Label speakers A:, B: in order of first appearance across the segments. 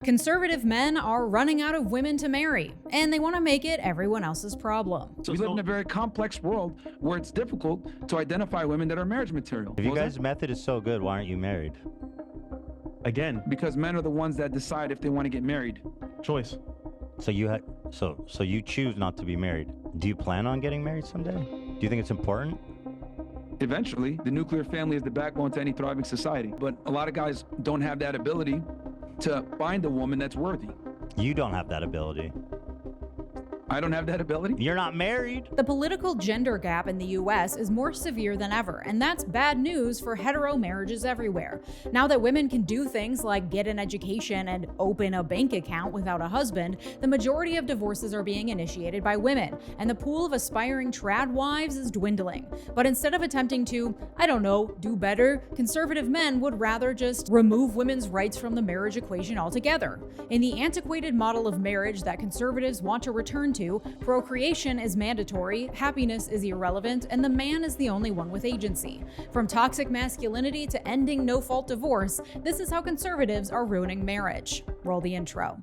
A: Conservative men are running out of women to marry, and they want to make it everyone else's problem.
B: We live in a very complex world where it's difficult to identify women that are marriage material.
C: If you guys' method is so good, why aren't you married?
D: Again,
B: Because men are the ones that decide if they want to get married.
D: choice.
C: So you choose not to be married. Do you plan on getting married someday? Do you think it's important?
B: Eventually, the nuclear family is the backbone to any thriving society. But a lot of guys don't have that ability to find a woman that's worthy.
C: You don't have that ability.
B: I don't have that ability.
C: You're not married.
A: The political gender gap in the US is more severe than ever, and that's bad news for hetero marriages everywhere. Now that women can do things like get an education and open a bank account without a husband, the majority of divorces are being initiated by women, and the pool of aspiring trad wives is dwindling. But instead of attempting to, do better, conservative men would rather just remove women's rights from the marriage equation altogether. In the antiquated model of marriage that conservatives want to return to, procreation is mandatory, happiness is irrelevant, and the man is the only one with agency. From toxic masculinity to ending no-fault divorce, this is how conservatives are ruining marriage. Roll the intro.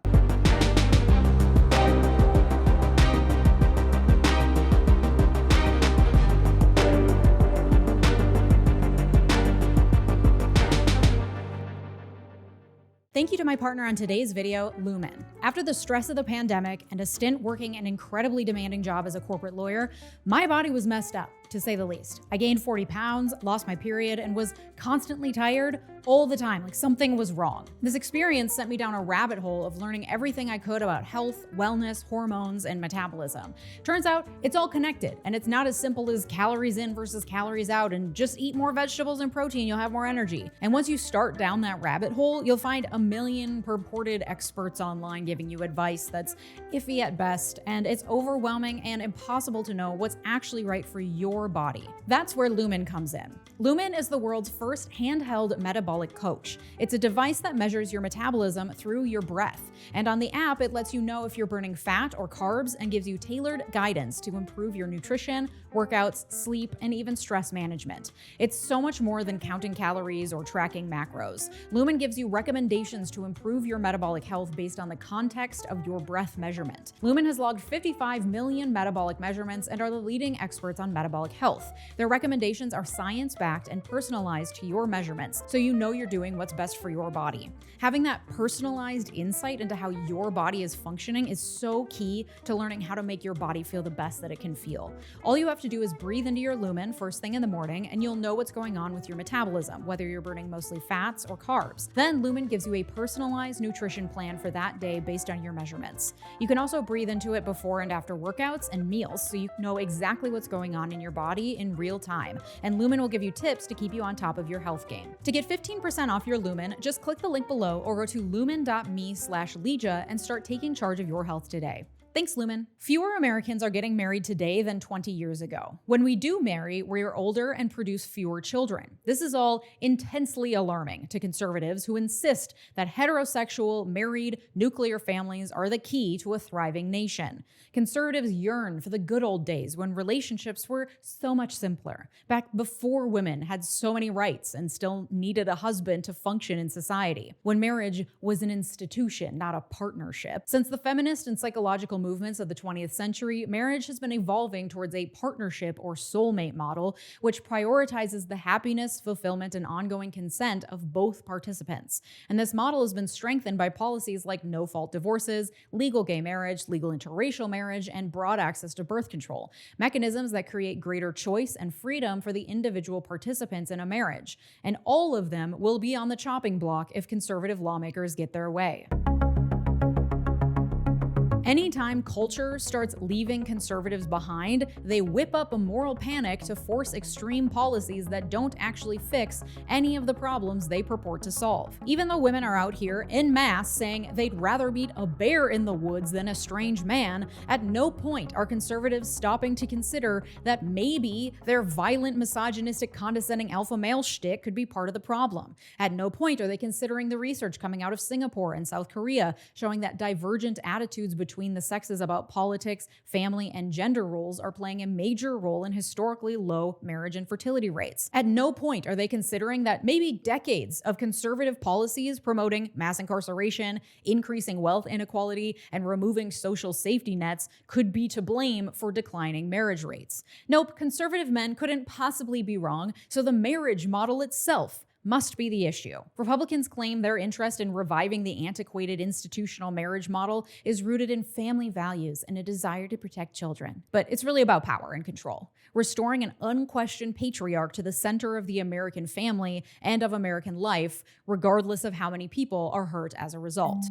A: Thank you to my partner on today's video, Lumen. After the stress of the pandemic and a stint working an incredibly demanding job as a corporate lawyer, my body was messed up, to say the least. I gained 40 pounds, lost my period, and was constantly tired all the time, like something was wrong. This experience sent me down a rabbit hole of learning everything I could about health, wellness, hormones, and metabolism. Turns out it's all connected, and it's not as simple as calories in versus calories out, and just eat more vegetables and protein, you'll have more energy. And once you start down that rabbit hole, you'll find a million purported experts online giving you advice that's iffy at best, and it's overwhelming and impossible to know what's actually right for your body. That's where Lumen comes in. Lumen is the world's first handheld metabolic coach. It's a device that measures your metabolism through your breath. And on the app, it lets you know if you're burning fat or carbs and gives you tailored guidance to improve your nutrition, workouts, sleep, and even stress management. It's so much more than counting calories or tracking macros. Lumen gives you recommendations to improve your metabolic health based on the context of your breath measurement. Lumen has logged 55 million metabolic measurements and are the leading experts on metabolic health. Their recommendations are science-backed and personalized to your measurements, so you know you're doing what's best for your body. Having that personalized insight into how your body is functioning is so key to learning how to make your body feel the best that it can feel. All you have to do is breathe into your Lumen first thing in the morning, and you'll know what's going on with your metabolism, whether you're burning mostly fats or carbs. Then Lumen gives you a personalized nutrition plan for that day based on your measurements. You can also breathe into it before and after workouts and meals, so you know exactly what's going on in your body in real time. And Lumen will give you tips to keep you on top of your health game. To get 15% off your Lumen, just click the link below or go to lumen.me/Leeja and start taking charge of your health today. Thanks, Lumen. Fewer Americans are getting married today than 20 years ago. When we do marry, we're older and produce fewer children. This is all intensely alarming to conservatives who insist that heterosexual, married, nuclear families are the key to a thriving nation. Conservatives yearn for the good old days when relationships were so much simpler, back before women had so many rights and still needed a husband to function in society, when marriage was an institution, not a partnership. Since the feminist and psychological movements of the 20th century, marriage has been evolving towards a partnership or soulmate model, which prioritizes the happiness, fulfillment, and ongoing consent of both participants. And this model has been strengthened by policies like no-fault divorces, legal gay marriage, legal interracial marriage, and broad access to birth control, mechanisms that create greater choice and freedom for the individual participants in a marriage. And all of them will be on the chopping block if conservative lawmakers get their way. Anytime culture starts leaving conservatives behind, they whip up a moral panic to force extreme policies that don't actually fix any of the problems they purport to solve. Even though women are out here en masse saying they'd rather meet a bear in the woods than a strange man, at no point are conservatives stopping to consider that maybe their violent, misogynistic, condescending alpha male shtick could be part of the problem. At no point are they considering the research coming out of Singapore and South Korea showing that divergent attitudes between between the sexes about politics, family, and gender roles are playing a major role in historically low marriage and fertility rates. At no point are they considering that maybe decades of conservative policies promoting mass incarceration, increasing wealth inequality, and removing social safety nets could be to blame for declining marriage rates. Nope, conservative men couldn't possibly be wrong, so the marriage model itself must be the issue. Republicans claim their interest in reviving the antiquated institutional marriage model is rooted in family values and a desire to protect children. But it's really about power and control, restoring an unquestioned patriarch to the center of the American family and of American life, regardless of how many people are hurt as a result.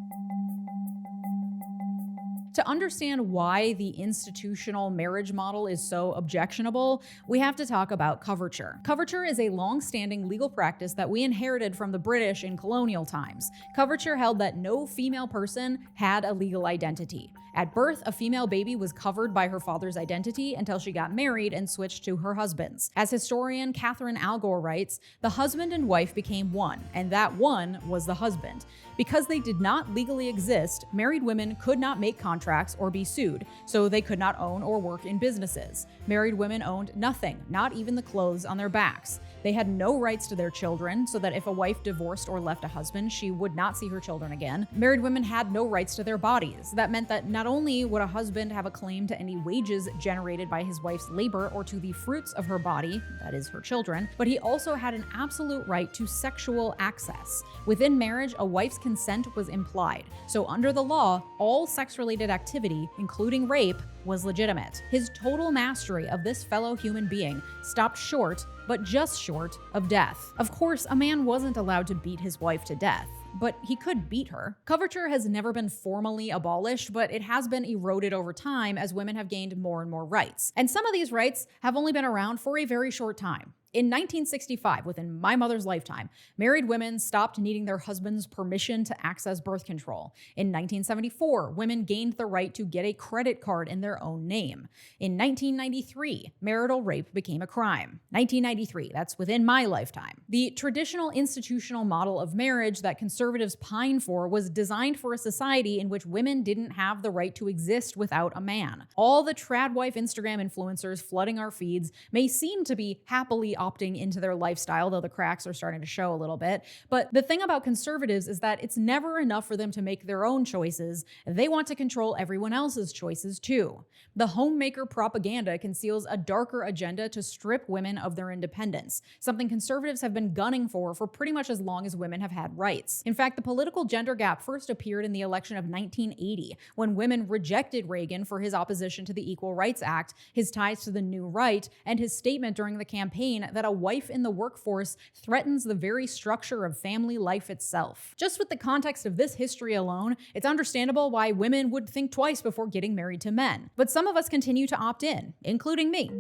A: To understand why the institutional marriage model is so objectionable, we have to talk about coverture. Coverture is a long-standing legal practice that we inherited from the British in colonial times. Coverture held that no female person had a legal identity. At birth, a female baby was covered by her father's identity until she got married and switched to her husband's. As historian Catherine Algor writes, the husband and wife became one, and that one was the husband. Because they did not legally exist, married women could not make contracts or be sued, so they could not own or work in businesses. Married women owned nothing, not even the clothes on their backs. They had no rights to their children, so that if a wife divorced or left a husband, she would not see her children again. Married women had no rights to their bodies. That meant that not only would a husband have a claim to any wages generated by his wife's labor or to the fruits of her body, that is, her children, but he also had an absolute right to sexual access. Within marriage, a wife's consent was implied, so under the law, all sex-related activity, including rape, was legitimate. His total mastery of this fellow human being stopped short, but just short, of death. Of course, a man wasn't allowed to beat his wife to death, but he could beat her. Coverture has never been formally abolished, but it has been eroded over time as women have gained more and more rights. And some of these rights have only been around for a very short time. In 1965, within my mother's lifetime, married women stopped needing their husband's permission to access birth control. In 1974, women gained the right to get a credit card in their own name. In 1993, marital rape became a crime. 1993, that's within my lifetime. The traditional institutional model of marriage that conservatives pine for was designed for a society in which women didn't have the right to exist without a man. All the tradwife Instagram influencers flooding our feeds may seem to be happily opting into their lifestyle, though the cracks are starting to show a little bit. But the thing about conservatives is that it's never enough for them to make their own choices. They want to control everyone else's choices too. The homemaker propaganda conceals a darker agenda to strip women of their independence, something conservatives have been gunning for pretty much as long as women have had rights. In fact, the political gender gap first appeared in the election of 1980, when women rejected Reagan for his opposition to the Equal Rights Act, his ties to the New Right, and his statement during the campaign that a wife in the workforce threatens the very structure of family life itself. Just with the context of this history alone, it's understandable why women would think twice before getting married to men. But some of us continue to opt in, including me.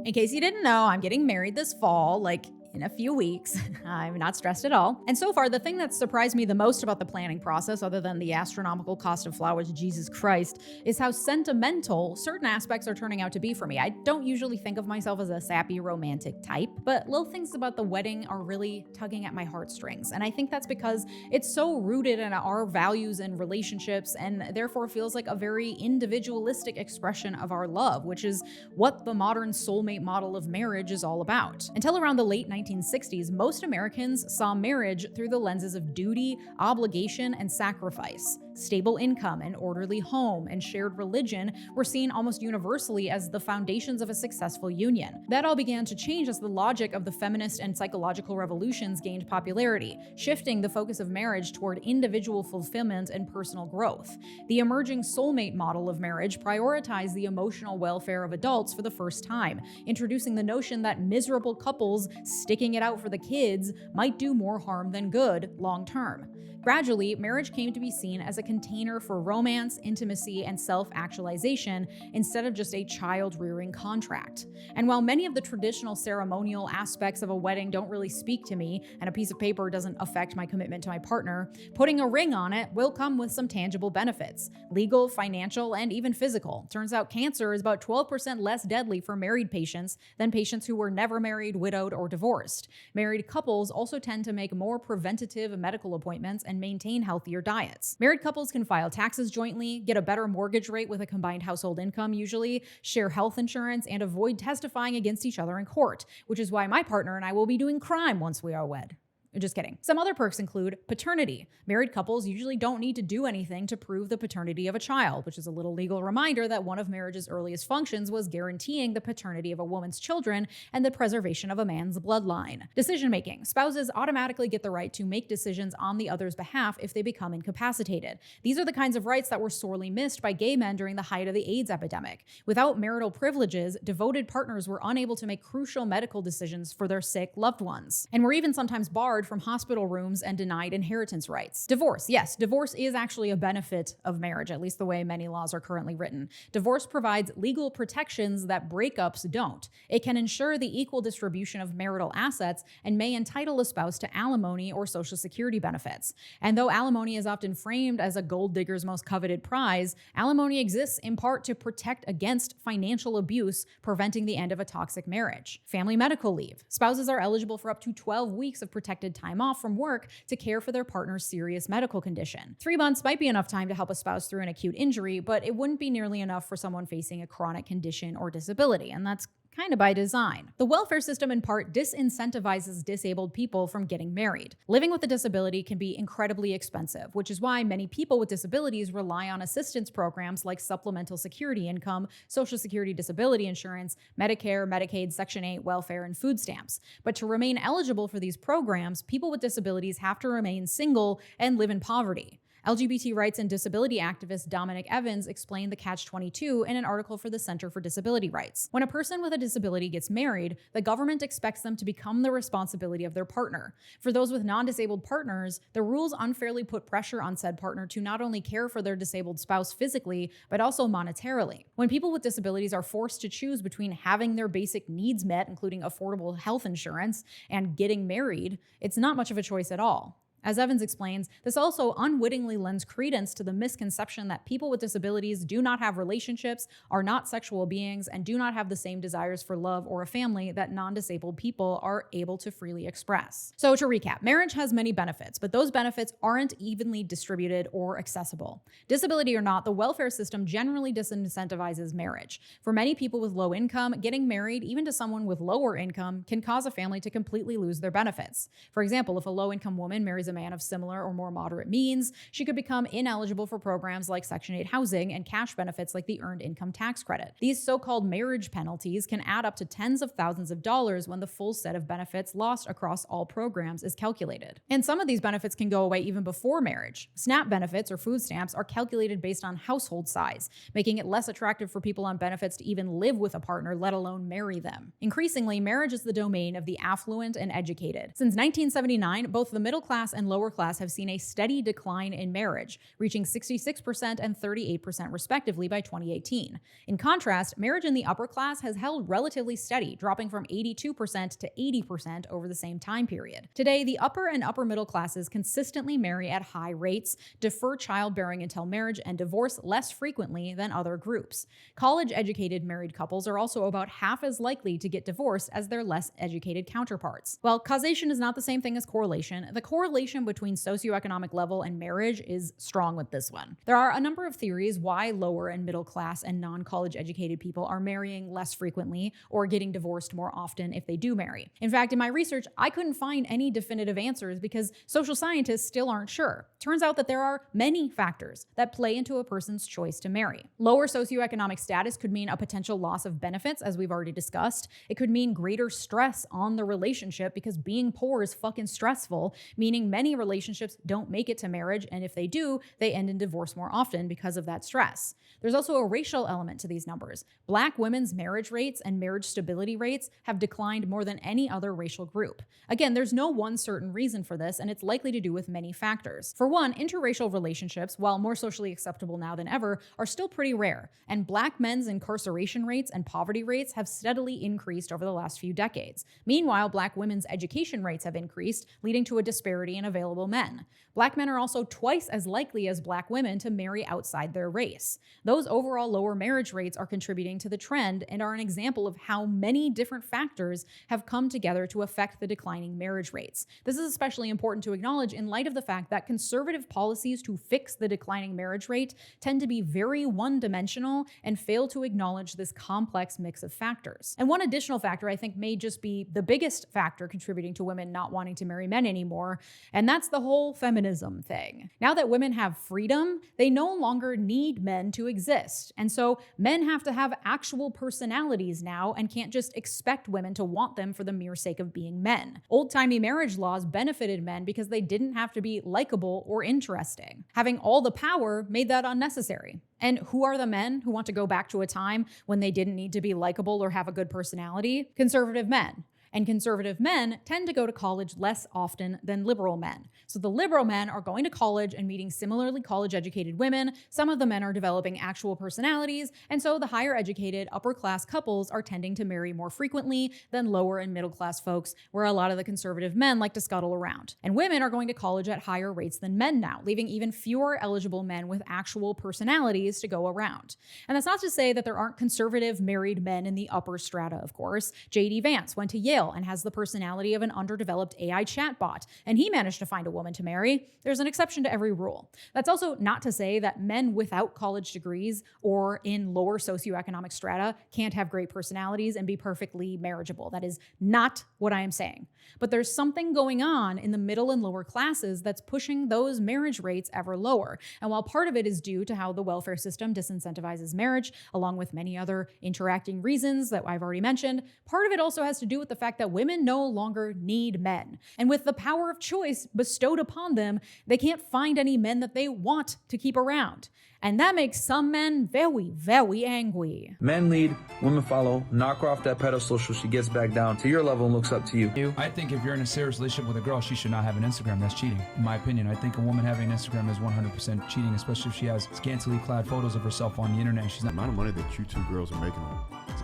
A: In case you didn't know, I'm getting married this fall, like in a few weeks. I'm not stressed at all. And so far, the thing that surprised me the most about the planning process, other than the astronomical cost of flowers, Jesus Christ, is how sentimental certain aspects are turning out to be for me. I don't usually think of myself as a sappy romantic type, but little things about the wedding are really tugging at my heartstrings. And I think that's because it's so rooted in our values and relationships, and therefore feels like a very individualistic expression of our love, which is what the modern soulmate model of marriage is all about. Until around the late 1960s, most Americans saw marriage through the lenses of duty, obligation, and sacrifice. Stable income, an orderly home, and shared religion were seen almost universally as the foundations of a successful union. That all began to change as the logic of the feminist and psychological revolutions gained popularity, shifting the focus of marriage toward individual fulfillment and personal growth. The emerging soulmate model of marriage prioritized the emotional welfare of adults for the first time, introducing the notion that miserable couples sticking it out for the kids might do more harm than good long term. Gradually, marriage came to be seen as a container for romance, intimacy, and self-actualization instead of just a child-rearing contract. And while many of the traditional ceremonial aspects of a wedding don't really speak to me, and a piece of paper doesn't affect my commitment to my partner, putting a ring on it will come with some tangible benefits: legal, financial, and even physical. Turns out cancer is about 12% less deadly for married patients than patients who were never married, widowed, or divorced. divorced. Married couples also tend to make more preventative medical appointments and maintain healthier diets. Married couples can file taxes jointly, get a better mortgage rate with a combined household income usually, share health insurance, and avoid testifying against each other in court, which is why my partner and I will be doing crime once we are wed. Just kidding. Some other perks include paternity. Married couples usually don't need to do anything to prove the paternity of a child, which is a little legal reminder that one of marriage's earliest functions was guaranteeing the paternity of a woman's children and the preservation of a man's bloodline. Decision-making. Spouses automatically get the right to make decisions on the other's behalf if they become incapacitated. These are the kinds of rights that were sorely missed by gay men during the height of the AIDS epidemic. Without marital privileges, devoted partners were unable to make crucial medical decisions for their sick loved ones, and were even sometimes barred from hospital rooms and denied inheritance rights. Divorce. Yes, divorce is actually a benefit of marriage, at least the way many laws are currently written. Divorce provides legal protections that breakups don't. It can ensure the equal distribution of marital assets and may entitle a spouse to alimony or Social Security benefits. And though alimony is often framed as a gold digger's most coveted prize, alimony exists in part to protect against financial abuse, preventing the end of a toxic marriage. Family medical leave. Spouses are eligible for up to 12 weeks of protected time off from work to care for their partner's serious medical condition. 3 months might be enough time to help a spouse through an acute injury, but it wouldn't be nearly enough for someone facing a chronic condition or disability, and that's kind of by design. The welfare system in part disincentivizes disabled people from getting married. Living with a disability can be incredibly expensive, which is why many people with disabilities rely on assistance programs like supplemental security income, Social Security disability insurance, Medicare, Medicaid, Section 8, welfare, and food stamps. But to remain eligible for these programs, people with disabilities have to remain single and live in poverty. LGBT rights and disability activist Dominic Evans explained the catch-22 in an article for the Center for Disability Rights. When a person with a disability gets married, the government expects them to become the responsibility of their partner. For those with non-disabled partners, the rules unfairly put pressure on said partner to not only care for their disabled spouse physically, but also monetarily. When people with disabilities are forced to choose between having their basic needs met, including affordable health insurance, and getting married, it's not much of a choice at all. As Evans explains, this also unwittingly lends credence to the misconception that people with disabilities do not have relationships, are not sexual beings, and do not have the same desires for love or a family that non-disabled people are able to freely express. So to recap, marriage has many benefits, but those benefits aren't evenly distributed or accessible. Disability or not, the welfare system generally disincentivizes marriage. For many people with low income, getting married, even to someone with lower income, can cause a family to completely lose their benefits. For example, if a low-income woman marries a man of similar or more moderate means, she could become ineligible for programs like Section 8 housing and cash benefits like the Earned Income Tax Credit. These so-called marriage penalties can add up to tens of thousands of dollars when the full set of benefits lost across all programs is calculated. And some of these benefits can go away even before marriage. SNAP benefits or food stamps are calculated based on household size, making it less attractive for people on benefits to even live with a partner, let alone marry them. Increasingly, marriage is the domain of the affluent and educated. Since 1979, both the middle class and lower class have seen a steady decline in marriage, reaching 66% and 38% respectively by 2018. In contrast, marriage in the upper class has held relatively steady, dropping from 82% to 80% over the same time period. Today, the upper and upper middle classes consistently marry at high rates, defer childbearing until marriage, and divorce less frequently than other groups. College-educated married couples are also about half as likely to get divorced as their less educated counterparts. While causation is not the same thing as correlation, the correlation between socioeconomic level and marriage is strong with this one. There are a number of theories why lower and middle class and non-college educated people are marrying less frequently or getting divorced more often if they do marry. In fact, in my research, I couldn't find any definitive answers because social scientists still aren't sure. Turns out that there are many factors that play into a person's choice to marry. Lower socioeconomic status could mean a potential loss of benefits, as we've already discussed. It could mean greater stress on the relationship because being poor is fucking stressful, meaning many relationships don't make it to marriage, and if they do, they end in divorce more often because of that stress. There's also a racial element to these numbers. Black women's marriage rates and marriage stability rates have declined more than any other racial group. Again, there's no one certain reason for this, and it's likely to do with many factors. For one, interracial relationships, while more socially acceptable now than ever, are still pretty rare, and Black men's incarceration rates and poverty rates have steadily increased over the last few decades. Meanwhile, Black women's education rates have increased, leading to a disparity in available men. Black men are also twice as likely as Black women to marry outside their race. Those overall lower marriage rates are contributing to the trend and are an example of how many different factors have come together to affect the declining marriage rates. This is especially important to acknowledge in light of the fact that conservative policies to fix the declining marriage rate tend to be very one-dimensional and fail to acknowledge this complex mix of factors. And one additional factor I think may just be the biggest factor contributing to women not wanting to marry men anymore, and that's the whole feminism thing. Now that women have freedom, they no longer need men to exist, and so men have to have actual personalities now and can't just expect women to want them for the mere sake of being men. Old-timey marriage laws benefited men because they didn't have to be likable or interesting. Having all the power made that unnecessary. And who are the men who want to go back to a time when they didn't need to be likable or have a good personality? Conservative men. And conservative men tend to go to college less often than liberal men. So the liberal men are going to college and meeting similarly college-educated women. Some of the men are developing actual personalities, and so the higher-educated, upper-class couples are tending to marry more frequently than lower and middle-class folks, where a lot of the conservative men like to scuttle around. And women are going to college at higher rates than men now, leaving even fewer eligible men with actual personalities to go around. And that's not to say that there aren't conservative married men in the upper strata, of course. J.D. Vance went to Yale and has the personality of an underdeveloped AI chatbot, and he managed to find a woman to marry. There's an exception to every rule. That's also not to say that men without college degrees or in lower socioeconomic strata can't have great personalities and be perfectly marriageable. That is not what I am saying. But there's something going on in the middle and lower classes that's pushing those marriage rates ever lower. And while part of it is due to how the welfare system disincentivizes marriage, along with many other interacting reasons that I've already mentioned, part of it also has to do with the fact that women no longer need men. And with the power of choice bestowed upon them, they can't find any men that they want to keep around. And that makes some men very, very angry.
E: Men lead, women follow. Knock her off that pedestal so she gets back down to your level and looks up to you.
B: I think if you're in a serious relationship with a girl, she should not have an Instagram. That's cheating, in my opinion. I think a woman having an Instagram is 100% cheating, especially if she has scantily clad photos of herself on the internet. She's not.
F: The amount of money that you two girls are making,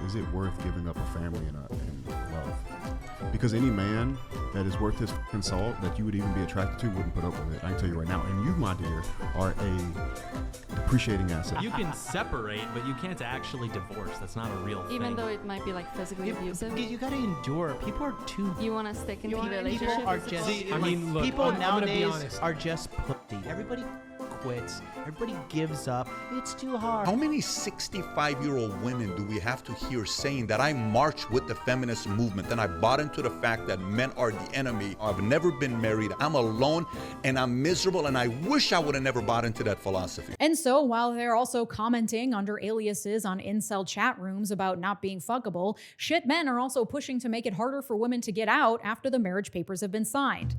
F: is it worth giving up a family and love? Because any man that is worth his f***ing salt that you would even be attracted to wouldn't put up with it. I can tell you right now. And you, my dear, are a depreciating asset.
D: You can separate, but you can't actually divorce. That's not a real thing.
G: Even though it might be like physically abusive.
H: You gotta endure. People are too.
G: You want to stick in the relationship?
H: People are just.
D: See, I mean, look,
H: people
D: I'm gonna be
H: nowadays
D: honest.
H: are just pussy. Everybody quits. Everybody gives up. It's too hard.
I: How many 65-year-old women do we have to hear saying that I marched with the feminist movement and I bought into the fact that men are the enemy? I've never been married. I'm alone and I'm miserable and I wish I would have never bought into that philosophy.
A: And so while they're also commenting under aliases on incel chat rooms about not being fuckable, shit men are also pushing to make it harder for women to get out after the marriage papers have been signed.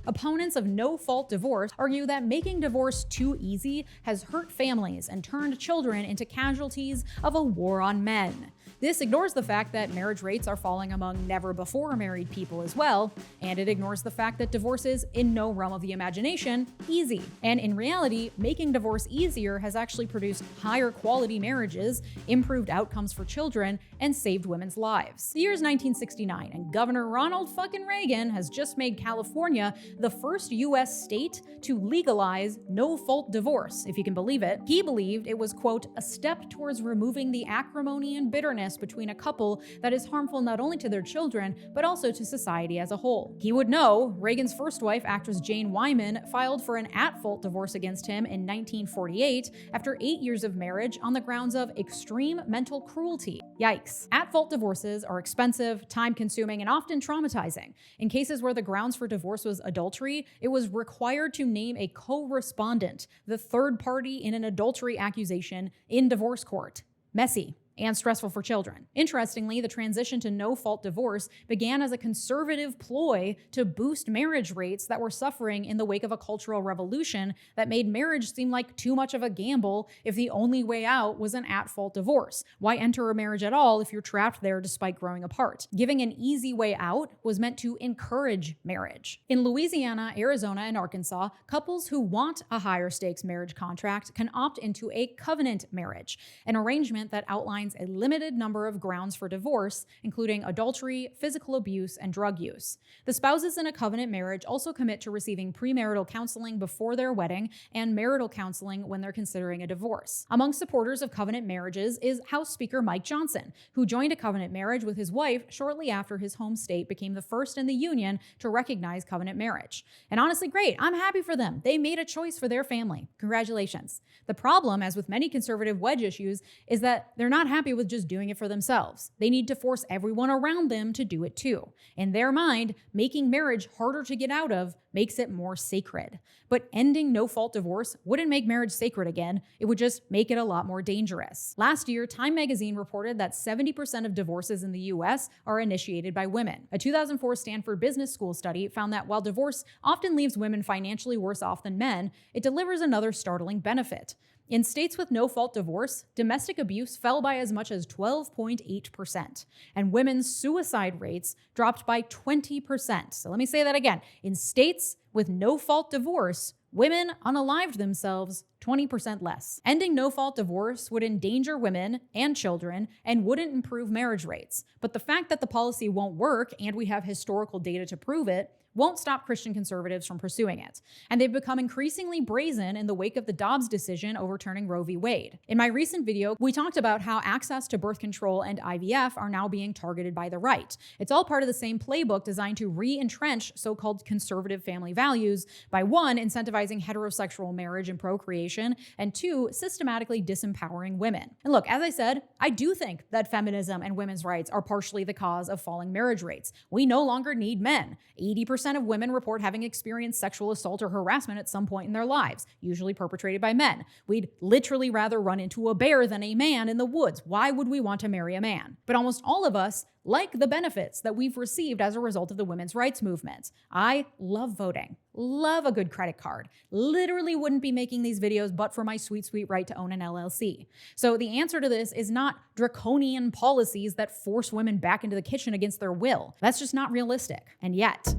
A: Opponents of no-fault divorce argue that making divorce too easy has hurt families and turned children into casualties of a war on men. This ignores the fact that marriage rates are falling among never-before-married people as well, and it ignores the fact that divorce is, in no realm of the imagination, easy. And in reality, making divorce easier has actually produced higher quality marriages, improved outcomes for children, and saved women's lives. The year is 1969, and Governor Ronald fucking Reagan has just made California the first US state to legalize no-fault divorce, if you can believe it. He believed it was, quote, a step towards removing the acrimony and bitterness between a couple that is harmful not only to their children, but also to society as a whole. He would know Reagan's first wife, actress Jane Wyman, filed for an at-fault divorce against him in 1948 after 8 years of marriage on the grounds of extreme mental cruelty. Yikes. At-fault divorces are expensive, time-consuming, and often traumatizing. In cases where the grounds for divorce was adultery, it was required to name a co-respondent, the third party in an adultery accusation, in divorce court. Messy. and stressful for children. Interestingly, the transition to no-fault divorce began as a conservative ploy to boost marriage rates that were suffering in the wake of a cultural revolution that made marriage seem like too much of a gamble if the only way out was an at-fault divorce. Why enter a marriage at all if you're trapped there despite growing apart? Giving an easy way out was meant to encourage marriage. In Louisiana, Arizona, and Arkansas, couples who want a higher stakes marriage contract can opt into a covenant marriage, an arrangement that outlines a limited number of grounds for divorce, including adultery, physical abuse, and drug use. The spouses in a covenant marriage also commit to receiving premarital counseling before their wedding and marital counseling when they're considering a divorce. Among supporters of covenant marriages is House Speaker Mike Johnson, who joined a covenant marriage with his wife shortly after his home state became the first in the union to recognize covenant marriage. And honestly, great. I'm happy for them. They made a choice for their family. Congratulations. The problem, as with many conservative wedge issues, is that they're not happy with just doing it for themselves. They need to force everyone around them to do it too. In their mind, making marriage harder to get out of makes it more sacred. But ending no-fault divorce wouldn't make marriage sacred again. It would just make it a lot more dangerous. Last year, Time magazine reported that 70% of divorces in the US are initiated by women. A 2004 Stanford Business School study found that while divorce often leaves women financially worse off than men, it delivers another startling benefit. In states with no-fault divorce, domestic abuse fell by as much as 12.8%, and women's suicide rates dropped by 20%. So let me say that again. In states with no-fault divorce, women unalived themselves 20% less. Ending no-fault divorce would endanger women and children and wouldn't improve marriage rates. But the fact that the policy won't work, and we have historical data to prove it, won't stop Christian conservatives from pursuing it. And they've become increasingly brazen in the wake of the Dobbs decision overturning Roe v. Wade. In my recent video, we talked about how access to birth control and IVF are now being targeted by the right. It's all part of the same playbook designed to re-entrench so-called conservative family values by 1, incentivizing heterosexual marriage and procreation, and 2, systematically disempowering women. And look, as I said, I do think that feminism and women's rights are partially the cause of falling marriage rates. We no longer need men. 80% of women report having experienced sexual assault or harassment at some point in their lives, usually perpetrated by men. We'd literally rather run into a bear than a man in the woods. Why would we want to marry a man? But almost all of us like the benefits that we've received as a result of the women's rights movement. I love voting, love a good credit card, literally wouldn't be making these videos but for my sweet, sweet right to own an LLC. So the answer to this is not draconian policies that force women back into the kitchen against their will. That's just not realistic. And yet,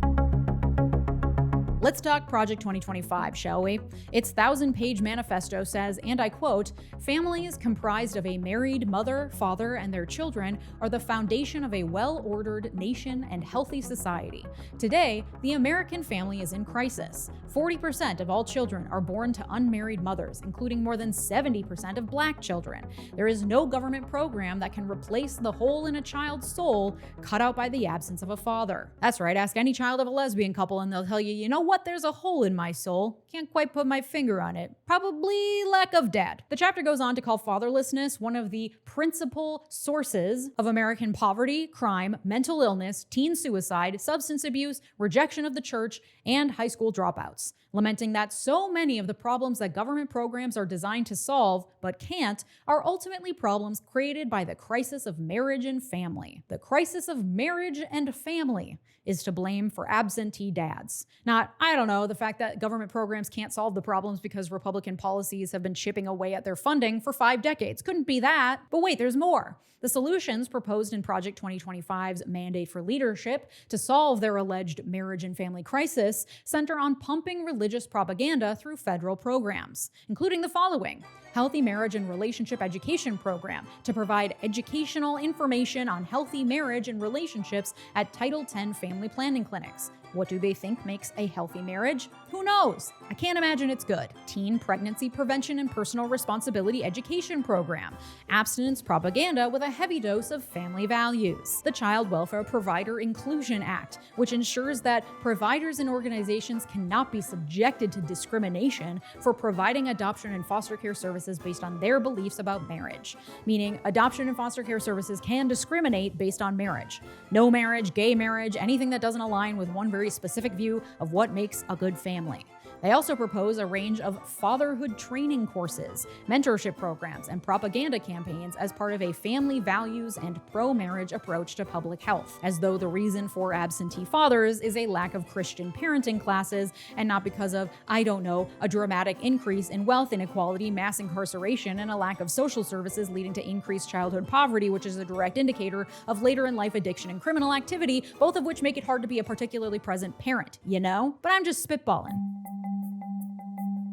A: let's talk Project 2025, shall we? Its 1,000-page manifesto says, and I quote, "Families comprised of a married mother, father, and their children are the foundation of a well-ordered nation and healthy society. Today, the American family is in crisis. 40% of all children are born to unmarried mothers, including more than 70% of Black children. There is no government program that can replace the hole in a child's soul cut out by the absence of a father." That's right, ask any child of a lesbian couple and they'll tell you, you know what, there's a hole in my soul. Can't quite put my finger on it. Probably lack of dad. The chapter goes on to call fatherlessness one of the principal sources of American poverty, crime, mental illness, teen suicide, substance abuse, rejection of the church, and high school dropouts, lamenting that so many of the problems that government programs are designed to solve but can't are ultimately problems created by the crisis of marriage and family. The crisis of marriage and family is to blame for absentee dads. Not, I don't know, the fact that government programs can't solve the problems because Republican policies have been chipping away at their funding for 5 decades. Couldn't be that. But wait, there's more. The solutions proposed in Project 2025's mandate for leadership to solve their alleged marriage and family crisis center on pumping religious propaganda through federal programs, including the following: Healthy Marriage and Relationship Education Program to provide educational information on healthy marriage and relationships at Title X family planning clinics. What do they think makes a healthy marriage? Who knows? I can't imagine it's good. Teen Pregnancy Prevention and Personal Responsibility Education Program. Abstinence propaganda with a heavy dose of family values. The Child Welfare Provider Inclusion Act, which ensures that providers and organizations cannot be subjected to discrimination for providing adoption and foster care services based on their beliefs about marriage. Meaning, adoption and foster care services can discriminate based on marriage. No marriage, gay marriage, anything that doesn't align with one very specific view of what makes a good family. They also propose a range of fatherhood training courses, mentorship programs, and propaganda campaigns as part of a family values and pro-marriage approach to public health, as though the reason for absentee fathers is a lack of Christian parenting classes and not because of, I don't know, a dramatic increase in wealth inequality, mass incarceration, and a lack of social services leading to increased childhood poverty, which is a direct indicator of later in life addiction and criminal activity, both of which make it hard to be a particularly present parent, you know? But I'm just spitballing.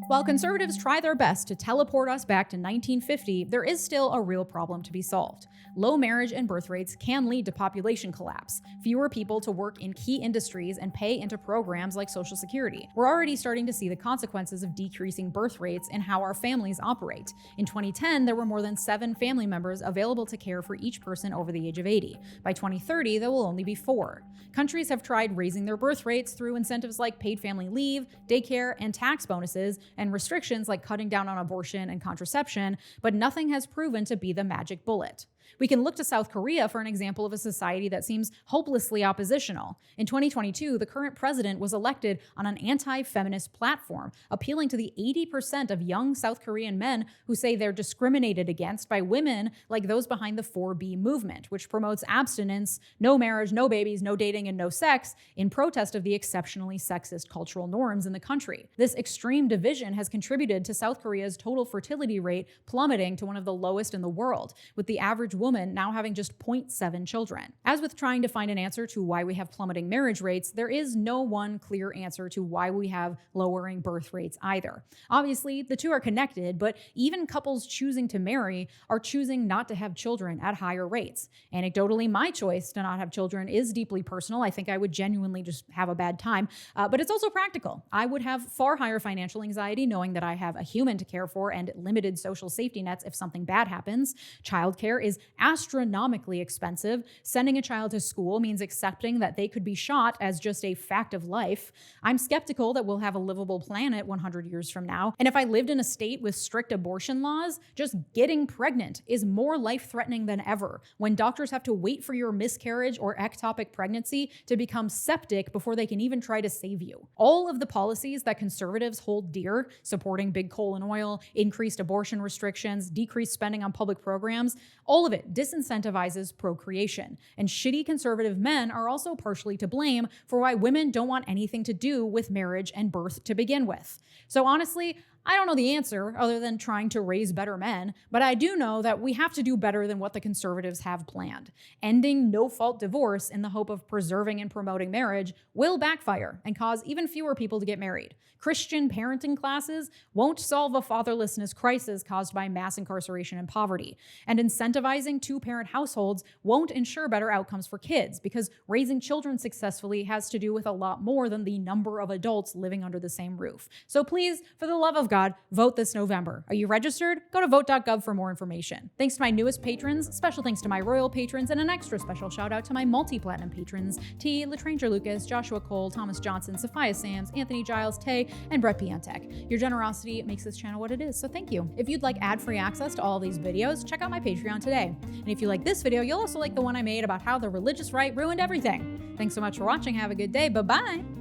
A: While conservatives try their best to teleport us back to 1950, there is still a real problem to be solved. Low marriage and birth rates can lead to population collapse, fewer people to work in key industries and pay into programs like Social Security. We're already starting to see the consequences of decreasing birth rates and how our families operate. In 2010, there were more than 7 family members available to care for each person over the age of 80. By 2030, there will only be 4. Countries have tried raising their birth rates through incentives like paid family leave, daycare, and tax bonuses, and restrictions like cutting down on abortion and contraception, but nothing has proven to be the magic bullet. We can look to South Korea for an example of a society that seems hopelessly oppositional. In 2022, the current president was elected on an anti-feminist platform, appealing to the 80% of young South Korean men who say they're discriminated against by women like those behind the 4B movement, which promotes abstinence, no marriage, no babies, no dating, and no sex, in protest of the exceptionally sexist cultural norms in the country. This extreme division has contributed to South Korea's total fertility rate plummeting to one of the lowest in the world, with the average woman now having just 0.7 children. As with trying to find an answer to why we have plummeting marriage rates, there is no one clear answer to why we have lowering birth rates either. Obviously, the two are connected, but even couples choosing to marry are choosing not to have children at higher rates. Anecdotally, my choice to not have children is deeply personal. I think I would genuinely just have a bad time, but it's also practical. I would have far higher financial anxiety knowing that I have a human to care for and limited social safety nets if something bad happens. Childcare is astronomically expensive. Sending a child to school means accepting that they could be shot as just a fact of life. I'm skeptical that we'll have a livable planet 100 years from now. And if I lived in a state with strict abortion laws, just getting pregnant is more life-threatening than ever, when doctors have to wait for your miscarriage or ectopic pregnancy to become septic before they can even try to save you. All of the policies that conservatives hold dear, supporting big coal and oil, increased abortion restrictions, decreased spending on public programs, all of it disincentivizes procreation. And shitty conservative men are also partially to blame for why women don't want anything to do with marriage and birth to begin with. So honestly, I don't know the answer other than trying to raise better men, but I do know that we have to do better than what the conservatives have planned. Ending no-fault divorce in the hope of preserving and promoting marriage will backfire and cause even fewer people to get married. Christian parenting classes won't solve a fatherlessness crisis caused by mass incarceration and poverty. And incentivizing two-parent households won't ensure better outcomes for kids, because raising children successfully has to do with a lot more than the number of adults living under the same roof. So please, for the love of God, vote this November. Are you registered? Go to vote.gov for more information. Thanks to my newest patrons, special thanks to my royal patrons, and an extra special shout out to my multi-platinum patrons, 𝗕𝗓𝗓𝗏 Joshua Cole, Thomas Johnson, Sophia Sands, Anthony Giles, Tay, and Brett Piantek. Your generosity makes this channel what it is, so thank you. If you'd like ad-free access to all these videos, check out my Patreon today. And if you like this video, you'll also like the one I made about how the religious right ruined everything. Thanks so much for watching. Have a good day. Bye-bye.